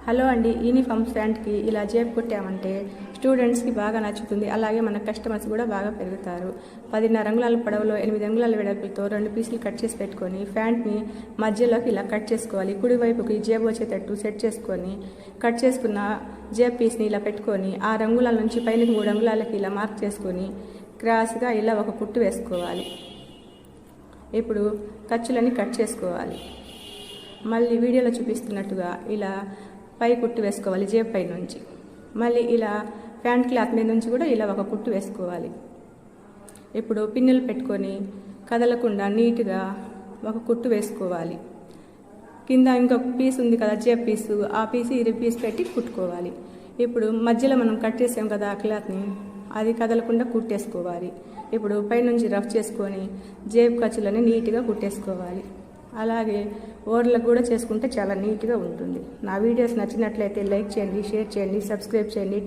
Hello అండి, uniform ప్యాంట్కి ఇలా జేబు కుట్టామంటే స్టూడెంట్స్కి బాగా నచ్చుతుంది. అలాగే మన కస్టమర్స్ కూడా బాగా పెరుగుతారు. 10.5 అంగుళాల పొడవులో 8 అంగుళాల వెడల్పుతో 2 పీసులు కట్ చేసి పెట్టుకొని ప్యాంట్ని మధ్యలోకి ఇలా కట్ చేసుకోవాలి. కుడివైపుకి జేబు వచ్చేటట్టు సెట్ చేసుకొని కట్ చేసుకున్న జేబు పీస్ని ఇలా పెట్టుకొని 6 అంగుళాల నుంచి పైనకి 3 అంగుళాలకి ఇలా మార్క్ చేసుకొని క్రాస్గా ఇలా ఒక కుట్టు వేసుకోవాలి. ఇప్పుడు ఖర్చులన్నీ కట్ చేసుకోవాలి. మళ్ళీ వీడియోలో చూపిస్తున్నట్టుగా ఇలా పై కుట్టు వేసుకోవాలి జేబు పై నుంచి. మళ్ళీ ఇలా ప్యాంట్ క్లాత్ మీద నుంచి కూడా ఇలా ఒక కుట్టు వేసుకోవాలి. ఇప్పుడు పిన్నులు పెట్టుకొని కదలకుండా నీట్గా ఒక కుట్టు వేసుకోవాలి. కింద ఇంకొక పీస్ ఉంది కదా జేబు పీసు, ఆ పీసు ఇది పీస్ పెట్టి కుట్టుకోవాలి. ఇప్పుడు మధ్యలో మనం కట్ చేసాం కదా ఆ క్లాత్ని, అది కదలకుండా కుట్టేసుకోవాలి. ఇప్పుడు పైనుంచి రఫ్ చేసుకొని జేబు ఖర్చులని నీట్గా కుట్టేసుకోవాలి. అలాగే ఓర్లకు కూడా చేసుకుంటే చాలా నీట్గా ఉంటుంది. నా వీడియోస్ నచ్చినట్లయితే లైక్ చేయండి, షేర్ చేయండి, సబ్స్క్రైబ్ చేయండి.